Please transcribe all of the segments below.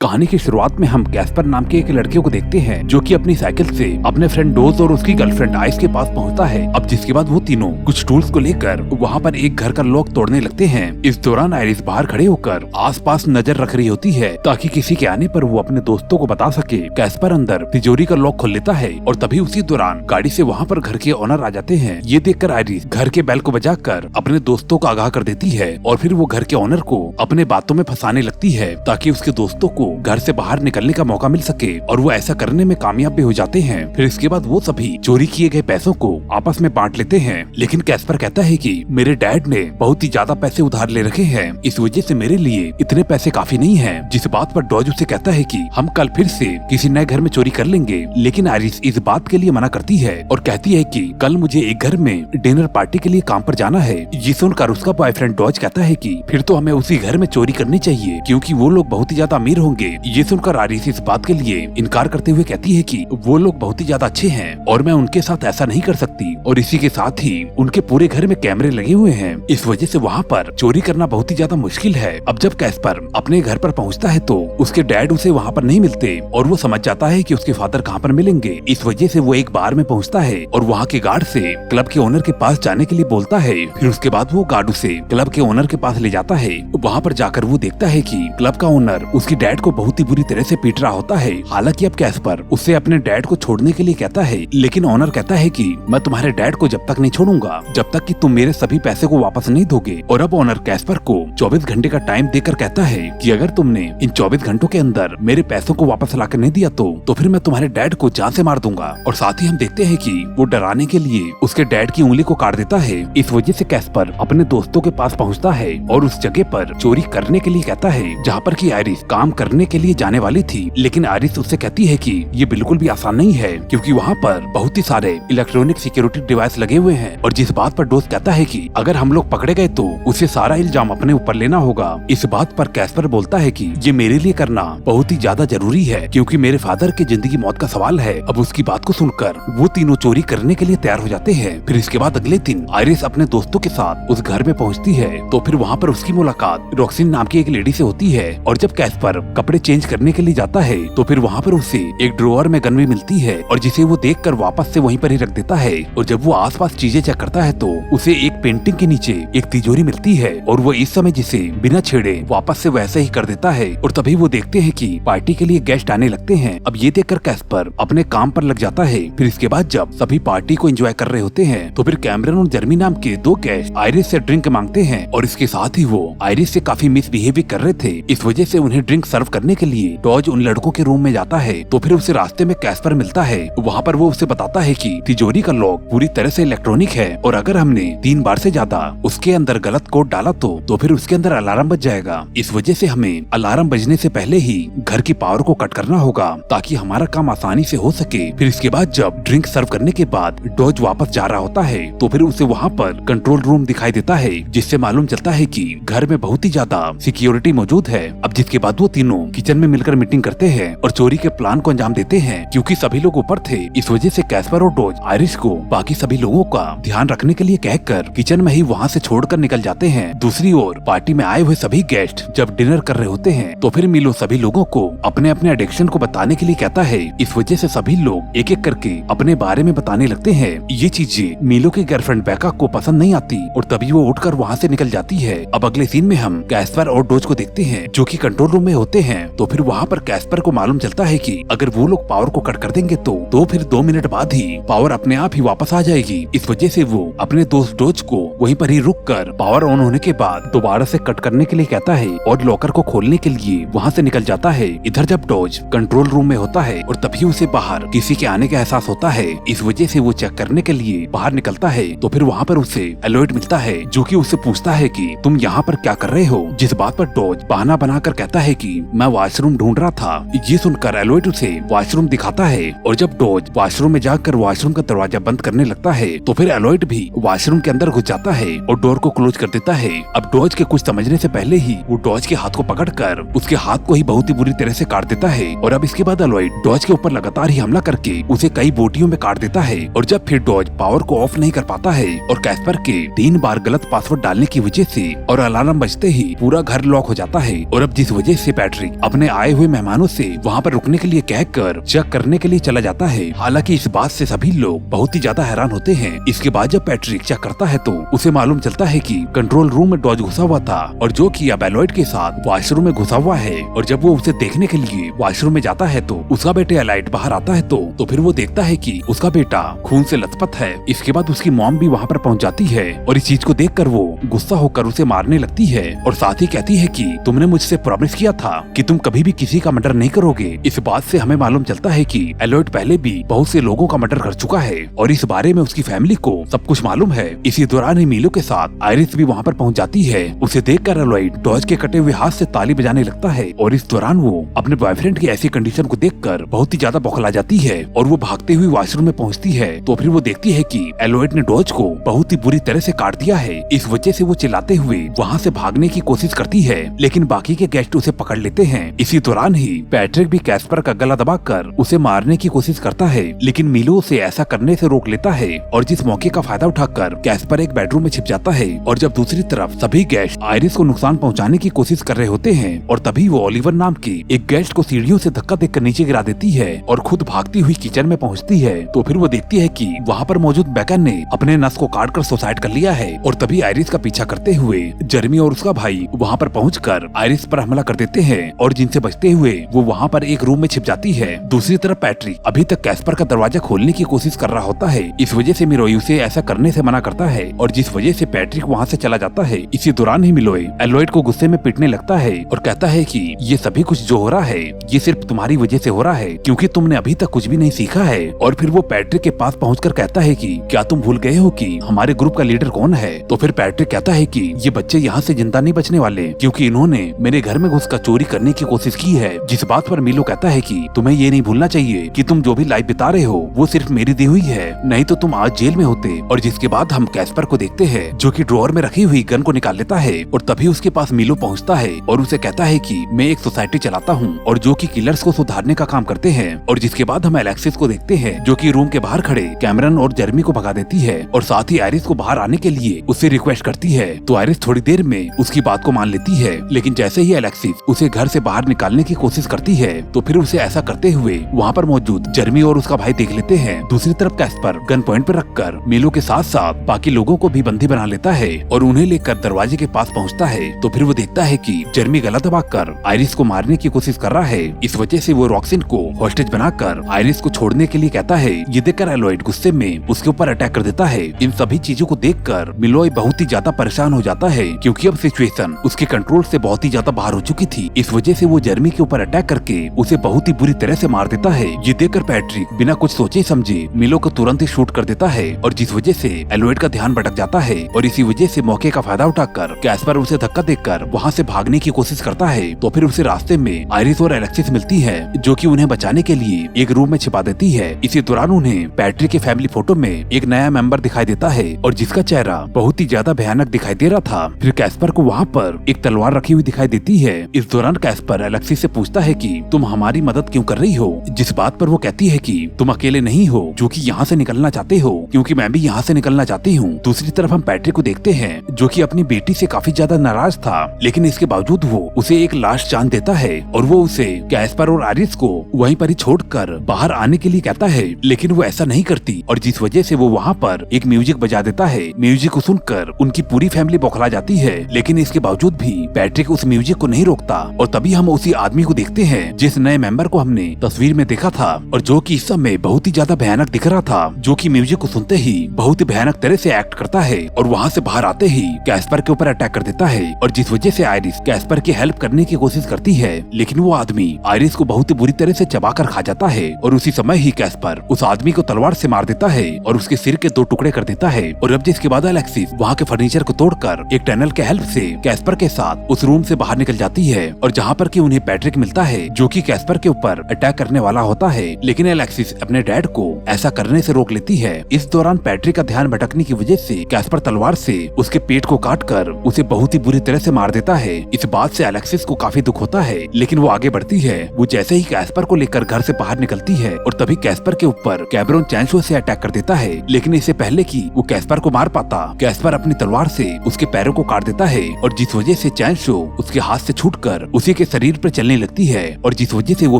कहानी की शुरुआत में हम कैस्पर नाम के एक लड़के को देखते हैं जो कि अपनी साइकिल से अपने फ्रेंड डोज और उसकी गर्लफ्रेंड आइस के पास पहुंचता है। अब जिसके बाद वो तीनों कुछ टूल्स को लेकर वहां पर एक घर का लॉक तोड़ने लगते हैं। इस दौरान आइरिस बाहर खड़े होकर आसपास नजर रख रही होती है ताकि किसी के आने पर वो अपने दोस्तों को बता सके। कैस्पर अंदर तिजोरी का लॉक खोल लेता है और तभी उसी दौरान गाड़ी से वहाँ पर घर के ओनर आ जाते हैं। ये देखकर आइरिस घर के बेल को बजाकर अपने दोस्तों को आगाह कर देती है और फिर वो घर के ओनर को अपने बातों में फंसाने लगती है ताकि उसके दोस्तों को घर से बाहर निकलने का मौका मिल सके और वो ऐसा करने में कामयाब भी हो जाते हैं। फिर इसके बाद वो सभी चोरी किए गए पैसों को आपस में बांट लेते हैं। लेकिन कैस्पर कहता है कि मेरे डैड ने बहुत ही ज्यादा पैसे उधार ले रखे हैं, इस वजह से मेरे लिए इतने पैसे काफी नहीं हैं। जिस बात पर डॉज उसे कहता है कि हम कल फिर से किसी नए घर में चोरी कर लेंगे। लेकिन आइरिस इस बात के लिए मना करती है और कहती है कि कल मुझे एक घर में डिनर पार्टी के लिए काम पर जाना है। ये सुनकर उसका बॉयफ्रेंड डॉज कहता है कि फिर तो हमें उसी घर में चोरी करनी चाहिए क्योंकि वो लोग बहुत ही ज्यादा अमीर होंगे। ये सुनकर आइरिस इस बात के लिए इनकार करते हुए कहती है कि वो लोग बहुत ही ज्यादा अच्छे हैं और मैं उनके साथ ऐसा नहीं कर सकती और इसी के साथ ही उनके पूरे घर में कैमरे लगे हुए हैं, इस वजह से वहाँ पर चोरी करना बहुत ही ज्यादा मुश्किल है। अब जब कैस्पर अपने घर पर पहुँचता है तो उसके डैड उसे वहाँ पर नहीं मिलते और वो समझ जाता है कि उसके फादर कहाँ पर मिलेंगे। इस वजह से वो एक बार में पहुँचता है और वहाँ के गार्ड से क्लब के ओनर के पास जाने के लिए बोलता है। फिर उसके बाद वो गार्ड उसे क्लब के ओनर के पास ले जाता है। वहाँ पर जाकर वो देखता है कि क्लब का ओनर उसकी डैड को बहुत ही बुरी तरह से पीट रहा होता है। हालांकि अब कैस्पर उससे अपने डैड को छोड़ने के लिए कहता है, लेकिन ओनर कहता है कि मैं तुम्हारे डैड को जब तक नहीं छोड़ूंगा जब तक कि तुम मेरे सभी पैसे को वापस नहीं दोगे। और अब ओनर कैस्पर को 24 घंटे का टाइम देकर कहता है कि अगर तुमने इन 24 घंटों के अंदर मेरे पैसों को वापस लाकर नहीं दिया तो फिर मैं तुम्हारे डैड को जान से मार दूंगा। और साथ ही हम देखते हैं कि वो डराने के लिए उसके डैड की उंगली को काट देता है। इस वजह से कैस्पर अपने दोस्तों के पास पहुँचता है और उस जगह पर चोरी करने के लिए कहता है जहाँ पर की आइरिस काम करने के लिए जाने वाली थी। लेकिन आइरिस उससे कहती है कि ये बिल्कुल भी आसान नहीं है क्योंकि वहाँ पर बहुत ही सारे इलेक्ट्रॉनिक सिक्योरिटी डिवाइस लगे हुए हैं। और जिस बात पर डोज कहता है कि अगर हम लोग पकड़े गए तो उसे सारा इल्जाम अपने ऊपर लेना होगा। इस बात पर कैस्पर बोलता है कि ये मेरे लिए करना बहुत ही ज्यादा जरूरी है क्योंकि मेरे फादर की जिंदगी मौत का सवाल है। अब उसकी बात को सुनकर वो तीनों चोरी करने के लिए तैयार हो जाते हैं। फिर इसके बाद अगले दिन आइरिस अपने दोस्तों के साथ उस घर में पहुँचती है तो फिर वहाँ पर उसकी मुलाकात रॉक्सिन नाम की एक लेडी से होती है। और जब कैस्पर कपड़े चेंज करने के लिए जाता है तो फिर वहाँ पर उसे एक ड्रॉअर में गन भी मिलती है और जिसे वो देखकर वापस से वहीं पर ही रख देता है। और जब वो आसपास चीजें चेक करता है तो उसे एक पेंटिंग के नीचे एक तिजोरी मिलती है और वो इस समय जिसे बिना छेड़े वापस से वैसे ही कर देता है। और तभी वो देखते हैं कि पार्टी के लिए गेस्ट आने लगते हैं। अब ये देखकर कैस्पर अपने काम पर लग जाता है। फिर इसके बाद जब सभी पार्टी को एंजॉय कर रहे होते हैं तो फिर कैमरन और जर्मी नाम के दो गेस्ट आइरिस से ड्रिंक मांगते हैं और इसके साथ ही वो आइरिस से काफी मिसबिहेव भी कर रहे थे। इस वजह से उन्हें ड्रिंक सर्व करने के लिए डॉज उन लड़कों के रूम में जाता है तो फिर उसे रास्ते में कैस्पर मिलता है। वहाँ पर वो उसे बताता है कि तिजोरी का लॉक पूरी तरह से इलेक्ट्रॉनिक है और अगर हमने 3 बार से ज्यादा उसके अंदर गलत कोड डाला तो फिर उसके अंदर अलार्म बज जाएगा। इस वजह से हमें अलार्म बजने से पहले ही घर की पावर को कट करना होगा ताकि हमारा काम आसानी से हो सके। फिर इसके बाद जब ड्रिंक सर्व करने के बाद डॉज वापस जा रहा होता है तो फिर उसे वहाँ पर कंट्रोल रूम दिखाई देता है जिससे मालूम चलता है कि घर में बहुत ही ज्यादा सिक्योरिटी मौजूद है। अब जिसके बाद वो तीनों किचन में मिलकर मीटिंग करते हैं और चोरी के प्लान को अंजाम देते हैं। क्योंकि सभी लोग ऊपर थे इस वजह से कैस्पर और डॉज आइरिस को बाकी सभी लोगों का ध्यान रखने के लिए कहकर किचन में ही वहाँ से छोड़कर निकल जाते हैं। दूसरी ओर पार्टी में आए हुए सभी गेस्ट जब डिनर कर रहे होते हैं तो फिर मिलो सभी लोगों को अपने अपने एडिक्शन को बताने के लिए कहता है। इस वजह से सभी लोग एक एक करके अपने बारे में बताने लगते हैं। ये चीजें मिलो की गर्लफ्रेंड बेका को पसंद नहीं आती और तभी वो उठकर वहाँ से निकल जाती है। अब अगले सीन में हम कैस्पर और डॉज को देखते हैं जो कि कंट्रोल रूम में होते हैं। तो फिर वहाँ पर कैस्पर को मालूम चलता है कि अगर वो लोग पावर को कट कर देंगे तो फिर 2 मिनट बाद ही पावर अपने आप ही वापस आ जाएगी। इस वजह से वो अपने दोस्त डॉज को वहीं पर ही रुककर पावर ऑन होने के बाद दोबारा से कट करने के लिए कहता है और लॉकर को खोलने के लिए वहाँ से निकल जाता है। इधर जब डॉज कंट्रोल रूम में होता है और तभी उसे बाहर किसी के आने का एहसास होता है। इस वजह से वो चेक करने के लिए बाहर निकलता है तो फिर वहाँ पर उसे एलोइड मिलता है जो कि उससे पूछता है कि तुम यहाँ पर क्या कर रहे हो। जिस बात पर डॉज बहाना बनाकर कहता है कि मैं वॉशरूम ढूंढ रहा था। ये सुनकर एलोइड उसे वॉशरूम दिखाता है और जब डॉज वॉशरूम में जाकर वॉशरूम का दरवाजा बंद करने लगता है तो फिर एलोइड भी वॉशरूम के अंदर घुस जाता है और डोर को क्लोज कर देता है। अब डॉज के कुछ समझने से पहले ही वो डॉज के हाथ को पकड़कर उसके हाथ को ही बहुत ही बुरी तरह से काट देता है। और अब इसके बाद एलोइड डॉज के ऊपर लगातार ही हमला करके उसे कई बोटियों में काट देता है। और जब फिर डॉज पावर को ऑफ नहीं कर पाता है और कैस्पर के 3 बार गलत पासवर्ड डालने की वजह से और अलार्म बजते ही पूरा घर लॉक हो जाता है। और अब जिस वजह से पैट्रिक पैट्रिक अपने आए हुए मेहमानों से वहाँ पर रुकने के लिए कहकर चेक करने के लिए चला जाता है। हालांकि इस बात से सभी लोग बहुत ही ज्यादा हैरान होते हैं। इसके बाद जब पैट्रिक चेक करता है तो उसे मालूम चलता है कि कंट्रोल रूम में डॉज घुसा हुआ था और जो कि अब एलॉयड के साथ वॉशरूम में घुसा हुआ है। और जब वो उसे देखने के लिए वॉशरूम में जाता है तो उसका बेटे एलाइड बाहर आता है तो फिर वो देखता है कि उसका बेटा खून से लथपथ है। इसके बाद उसकी मॉम भी वहाँ पर पहुँच जाती है और इस चीज को देखकर वो गुस्सा होकर उसे मारने लगती है और साथ ही कहती है कि तुमने मुझसे प्रॉमिस किया था कि तुम कभी भी किसी का मर्डर नहीं करोगे। इस बात से हमें मालूम चलता है कि एलॉयड पहले भी बहुत से लोगों का मर्डर कर चुका है और इस बारे में उसकी फैमिली को सब कुछ मालूम है। इसी दौरान ही मीलो के साथ आयरिस भी वहाँ पर पहुँच जाती है। उसे देखकर एलॉयड डॉज के कटे हुए हाथ से ताली बजाने लगता है और इस दौरान वो अपने बॉयफ्रेंड की ऐसी कंडीशन को देखकर बहुत ही ज्यादा बौखला जाती है और वो भागते हुए वॉशरूम में पहुँचती है तो फिर वो देखती है कि एलॉयड ने डॉज को बहुत ही बुरी तरह से काट दिया है। इस वजह से वो चिल्लाते हुए वहाँ से भागने की कोशिश करती है लेकिन बाकी के गेस्ट उसे पकड़ लेते हैं। इसी दौरान ही पैट्रिक भी कैस्पर का गला दबाकर उसे मारने की कोशिश करता है लेकिन मीलो उसे ऐसा करने से रोक लेता है और जिस मौके का फायदा उठाकर कैस्पर एक बेडरूम में छिप जाता है। और जब दूसरी तरफ सभी गेस्ट आयरिस को नुकसान पहुँचाने की कोशिश कर रहे होते हैं और तभी वो ओलिवर नाम की एक गेस्ट को सीढ़ियों से धक्का देकर नीचे गिरा देती है और खुद भागती हुई किचन में पहुँचती है तो फिर वो देखती है कि वहाँ पर मौजूद बेकन ने अपने नस को काटकर सुसाइड कर लिया है। और तभी आयरिस का पीछा करते हुए जर्मी और उसका भाई वहाँ पर पहुंचकर आयरिस पर हमला कर देते हैं और जिनसे बचते हुए वो वहाँ पर एक रूम में छिप जाती है। दूसरी तरफ पैट्रिक अभी तक कैस्पर का दरवाजा खोलने की कोशिश कर रहा होता है। इस वजह से मिलोय उसे ऐसा करने से मना करता है और जिस वजह से पैट्रिक वहाँ से चला जाता है। इसी दौरान ही मिलोय एलॉयड को गुस्से में पीटने लगता है और कहता है कि ये सभी कुछ जो हो रहा है ये सिर्फ तुम्हारी वजह से हो रहा है क्योंकि तुमने अभी तक कुछ भी नहीं सीखा है। और फिर वो पैट्रिक के पास पहुंचकर कहता है कि क्या तुम भूल गए हो कि हमारे ग्रुप का लीडर कौन है। तो फिर पैट्रिक कहता है कि ये बच्चे यहाँ से जिंदा नहीं बचने वाले क्योंकि इन्होंने मेरे घर में घुसकर चोरी करने की कोशिश की है। जिस बात पर मीलो कहता है कि तुम्हें ये नहीं भूलना चाहिए कि तुम जो भी लाइफ बिता रहे हो वो सिर्फ मेरी दी हुई है, नहीं तो तुम आज जेल में होते। और जिसके बाद हम कैस्पर को देखते हैं जो कि ड्रॉअर में रखी हुई गन को निकाल लेता है और तभी उसके पास मीलो पहुँचता है और उसे कहता है कि मैं एक सोसाइटी चलाता हूँ और जो कि किलर्स को सुधारने का काम करते हैं। और जिसके बाद हम एलेक्सिस को देखते हैं जो कि रूम के बाहर खड़े कैमरन और जर्मी को भगा देती है और साथ ही आयरिस को बाहर आने के लिए उससे रिक्वेस्ट करती है। तो आयरिस थोड़ी देर में उसकी बात को मान लेती है लेकिन जैसे ही एलेक्सिस उसे घर से बाहर निकालने की कोशिश करती है तो फिर उसे ऐसा करते हुए वहाँ पर मौजूद जर्मी और उसका भाई देख लेते हैं। दूसरी तरफ कैस्पर गन पॉइंट पर रखकर मीलो के साथ साथ बाकी लोगों को भी बंदी बना लेता है और उन्हें लेकर दरवाजे के पास पहुँचता है। तो फिर वो देखता है कि जर्मी गला दबाकर आयरिस को मारने की कोशिश कर रहा है। इस वजह से वो रॉक्सिन को हॉस्टेज बनाकर आयरिस को छोड़ने के लिए कहता है। ये देखकर एलॉयड गुस्से में उसके ऊपर अटैक कर देता है। इन सभी चीजों को देखकर मिलोय बहुत ही ज्यादा परेशान हो जाता है क्योंकि अब सिचुएशन उसके कंट्रोल से बहुत ही ज्यादा बाहर हो चुकी थी। इस वजह से वो जर्मी के ऊपर अटैक करके उसे बहुत ही बुरी तरह से मार देता है। ये देखकर पैट्रिक बिना कुछ सोचे समझे मिलो को तुरंत ही शूट कर देता है और जिस वजह से एलॉयड का ध्यान भटक जाता है और इसी वजह से मौके का फायदा उठाकर कैस्पर उसे धक्का देकर वहाँ से भागने की कोशिश करता है। तो फिर उसे रास्ते में आयरिस और एलेक्सिस मिलती है जो कि उन्हें बचाने के लिए एक रूम में छिपा देती है। इसी दौरान उन्हें पैट्रिक के फैमिली फोटो में एक नया मेंबर दिखाई देता है और जिसका चेहरा बहुत ही ज्यादा भयानक दिखाई दे रहा था। फिर कैस्पर को वहाँ पर एक तलवार रखी हुई दिखाई देती है। इस दौरान कैस्पर एलेक्सिस से पूछता है कि तुम हमारी मदद क्यों कर रही हो, जिस बात पर वो कहती है कि तुम अकेले नहीं हो जो कि यहाँ से निकलना चाहते हो क्योंकि मैं भी यहाँ से निकलना चाहती हूँ। दूसरी तरफ हम पैट्रिक को देखते हैं जो कि अपनी बेटी से काफी ज्यादा नाराज था लेकिन इसके बावजूद वो उसे एक लास्ट चांस देता है और वो उसे कैस्पर और आयरिस को वहीं पर ही छोड़कर बाहर आने के लिए कहता है लेकिन वो ऐसा नहीं करती और जिस वजह से वो वहाँ पर एक म्यूजिक बजा देता है। म्यूजिक को सुनकर उनकी पूरी फैमिली बौखला जाती है लेकिन इसके बावजूद भी पैट्रिक उस म्यूजिक को नहीं रोकता और तभी हम उसी आदमी को देखते हैं जिस नए मेंबर को हमने तस्वीर में देखा था और जो कि इस समय बहुत ही ज्यादा भयानक दिख रहा था, जो कि म्यूजिक को सुनते ही बहुत ही भयानक तरह से एक्ट करता है और वहाँ से बाहर आते ही कैस्पर के ऊपर अटैक कर देता है और जिस वजह से आयरिस कैस्पर की हेल्प करने की कोशिश करती है लेकिन वो आदमी आयरिस को बहुत ही बुरी तरह से चबा कर खा जाता है और उसी समय ही कैस्पर उस आदमी को तलवार से मार देता है और उसके सिर के 2 टुकड़े कर देता है। और अब जिसके बाद एलेक्सिस वहाँ के फर्नीचर को तोड़कर एक टनल के हेल्प से कैस्पर के साथ उस रूम से बाहर निकल जाती है और जहाँ पर कि उन्हें पैट्रिक मिलता है जो कि कैस्पर के ऊपर अटैक करने वाला होता है लेकिन एलेक्सिस अपने डैड को ऐसा करने से रोक लेती है। इस दौरान पैट्रिक का ध्यान भटकने की वजह से कैस्पर तलवार से उसके पेट को काट कर उसे बहुत ही बुरी तरह से मार देता है। इस बात से एलेक्सिस को काफी दुख होता है लेकिन वो आगे बढ़ती है। वो जैसे ही कैस्पर को लेकर घर से बाहर निकलती है और तभी कैस्पर के ऊपर कैब्रोन चैंशो से अटैक कर देता है लेकिन इससे पहले कि वो कैस्पर को मार पाता कैस्पर अपनी तलवार से उसके पैरों को काट देता है और जिस वजह से चैंशो उसके हाथ से छूटकर उसी के उसके शरीर पर चलने लगती है और जिस वजह से वो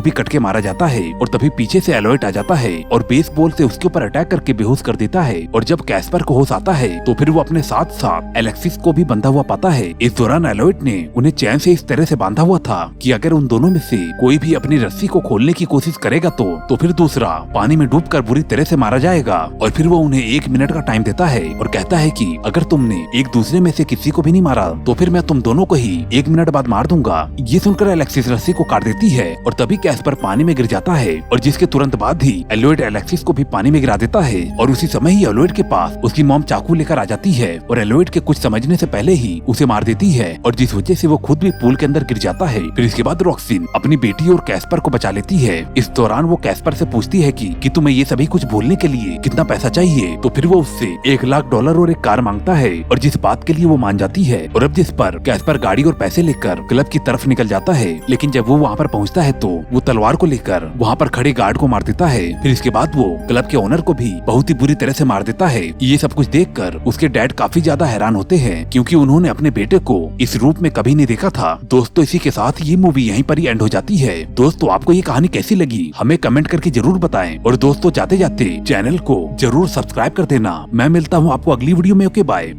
भी कट के मारा जाता है। और तभी पीछे से एलोइड आ जाता है और बेसबॉल से उसके ऊपर अटैक करके बेहोश कर देता है। और जब कैस्पर को होश आता है तो फिर वो अपने साथ साथ एलेक्सिस को भी बंधा हुआ पाता है। इस दौरान एलोइड ने उन्हें चैन से इस तरह से बांधा हुआ था कि अगर उन दोनों में से कोई भी अपनी रस्सी को खोलने की कोशिश करेगा तो फिर दूसरा पानी में डूबकर बुरी तरह से मारा जाएगा। और फिर वो उन्हें 1 मिनट का टाइम देता है और कहता है कि अगर तुमने एक दूसरे में से किसी को भी नहीं मारा तो फिर मैं तुम दोनों को ही 1 मिनट बाद मार दूंगा। ये सुनकर एलेक्सिस रस्सी को काट देती है और तभी कैस्पर पानी में गिर जाता है और जिसके तुरंत बाद ही एलोइड एलेक्सिस को भी पानी में गिरा देता है। और उसी समय ही एलोइड के पास उसकी मॉम चाकू लेकर आ जाती है और एलोइड के कुछ समझने से पहले ही उसे मार देती है और जिस वजह से वो खुद भी पूल के अंदर गिर जाता है। फिर इसके बाद रॉक्सिन अपनी बेटी और कैस्पर को बचा लेती है। इस दौरान वो कैस्पर से पूछती है कि तुम्हें ये सभी कुछ भूलने के लिए कितना पैसा चाहिए। तो फिर वो उससे $1 लाख और एक कार मांगता है और जिस बात के लिए वो मान जाती है। और अब जिस पर कैस्पर गाड़ी और पैसे लेकर क्लब की तरफ निकल जाता है, लेकिन जब वो वहाँ पर पहुँचता है तो वो तलवार को लेकर वहाँ पर खड़े गार्ड को मार देता है। फिर इसके बाद वो क्लब के ओनर को भी बहुत ही बुरी तरह से मार देता है। ये सब कुछ देखकर उसके डैड काफी ज्यादा हैरान होते हैं क्योंकि उन्होंने अपने बेटे को इस रूप में कभी नहीं देखा था। दोस्तों इसी के साथ ये मूवी यहीं पर ही एंड हो जाती है। दोस्तों आपको ये कहानी कैसी लगी हमें कमेंट करके जरूर बताएं और दोस्तों जाते जाते चैनल को जरूर सब्सक्राइब कर देना। मैं मिलता हूँ आपको अगली वीडियो में। Okay bye.